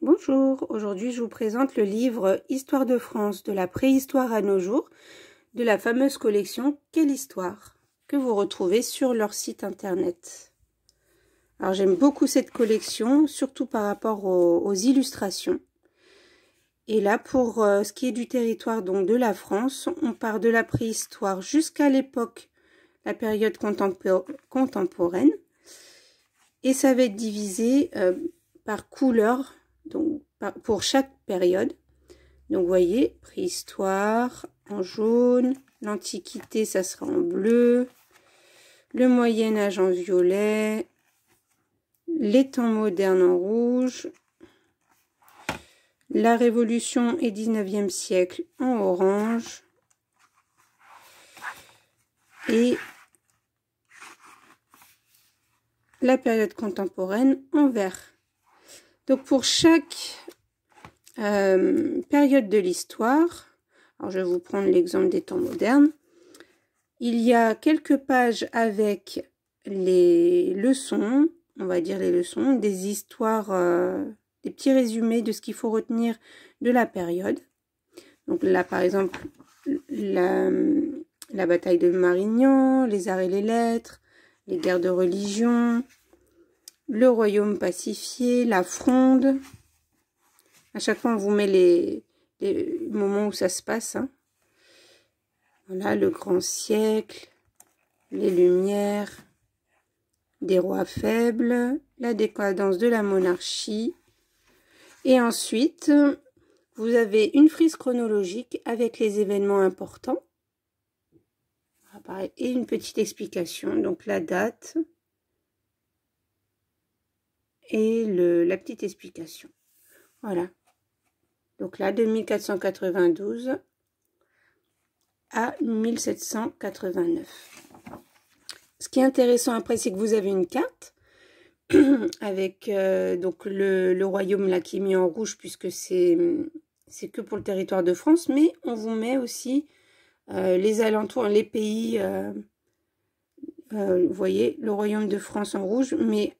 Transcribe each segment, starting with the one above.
Bonjour, aujourd'hui je vous présente le livre Histoire de France de la préhistoire à nos jours de la fameuse collection Quelle histoire que vous retrouvez sur leur site internet. Alors j'aime beaucoup cette collection, surtout par rapport aux illustrations. Et là pour ce qui est du territoire donc de la France, on part de la préhistoire jusqu'à l'époque, la période contemporaine. Et ça va être divisé par couleur. Donc, pour chaque période. Donc, vous voyez, préhistoire en jaune, l'Antiquité, ça sera en bleu, le Moyen-Âge en violet, les temps modernes en rouge, la Révolution et 19e siècle en orange, et la période contemporaine en vert. Donc, pour chaque période de l'histoire, alors je vais vous prendre l'exemple des temps modernes, il y a quelques pages avec les leçons, on va dire les leçons, des histoires, des petits résumés de ce qu'il faut retenir de la période. Donc là, par exemple, la bataille de Marignan, les arts et les lettres, les guerres de religion, le royaume pacifié, la fronde. À chaque fois, on vous met les moments où ça se passe. Hein. Voilà, le grand siècle, les lumières, des rois faibles, la décadence de la monarchie. Et ensuite, vous avez une frise chronologique avec les événements importants. Et une petite explication, donc la date et la petite explication. Voilà. Donc là, de 1492 à 1789. Ce qui est intéressant après, c'est que vous avez une carte avec donc le royaume là qui est mis en rouge puisque c'est que pour le territoire de France, mais on vous met aussi les alentours, les pays, vous voyez, le royaume de France en rouge, mais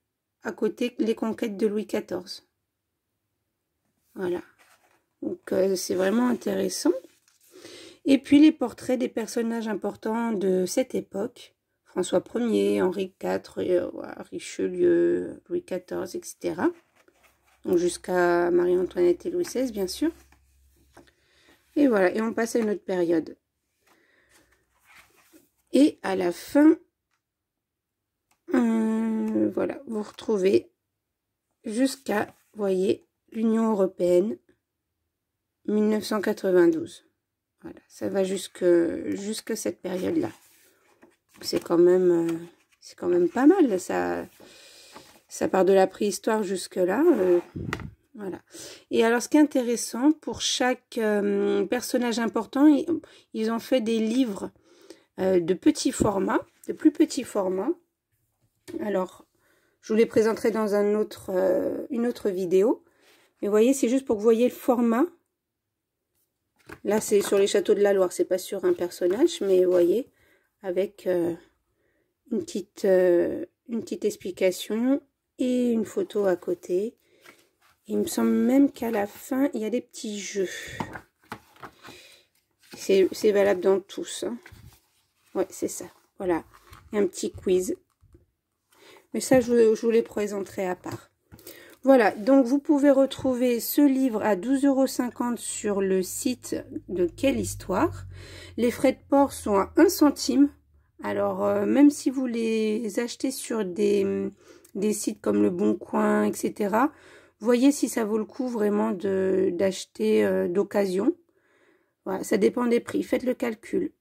à côté les conquêtes de Louis XIV. Voilà. Donc, c'est vraiment intéressant. Et puis, les portraits des personnages importants de cette époque. François Ier, Henri IV, Richelieu, Louis XIV, etc. Donc, jusqu'à Marie-Antoinette et Louis XVI, bien sûr. Et voilà, et on passe à une autre période. Et à la fin, voilà, vous retrouvez jusqu'à, vous voyez, l'Union européenne. 1992. Voilà, ça va jusqu'à cette période-là. C'est quand même pas mal. Ça part de la préhistoire jusque-là. Voilà. Et alors, ce qui est intéressant, pour chaque personnage important, ils ont fait des livres de petits formats, de plus petits formats. Alors, je vous les présenterai dans une autre vidéo. Mais vous voyez, c'est juste pour que vous voyez le format. Là, c'est sur les châteaux de la Loire, c'est pas sur un personnage, mais vous voyez, avec une petite explication et une photo à côté. Il me semble même qu'à la fin, il y a des petits jeux. C'est valable dans tous. Hein. Ouais, c'est ça. Voilà. Il y a un petit quiz. Mais ça, je vous les présenterai à part. Voilà, donc vous pouvez retrouver ce livre à 12,50 € sur le site de Quelle Histoire. Les frais de port sont à 1 centime. Alors, même si vous les achetez sur des sites comme Le Bon Coin, etc., voyez si ça vaut le coup vraiment d'acheter d'occasion. Voilà, ça dépend des prix. Faites le calcul.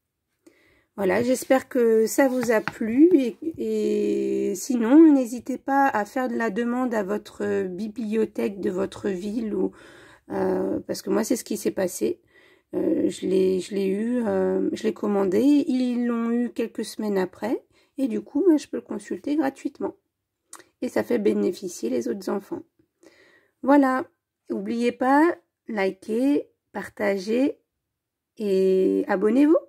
Voilà, j'espère que ça vous a plu et sinon, n'hésitez pas à faire de la demande à votre bibliothèque de votre ville ou parce que moi, c'est ce qui s'est passé. Je l'ai commandé, ils l'ont eu quelques semaines après et du coup, je peux le consulter gratuitement. Et ça fait bénéficier les autres enfants. Voilà, n'oubliez pas, likez, partagez et abonnez-vous.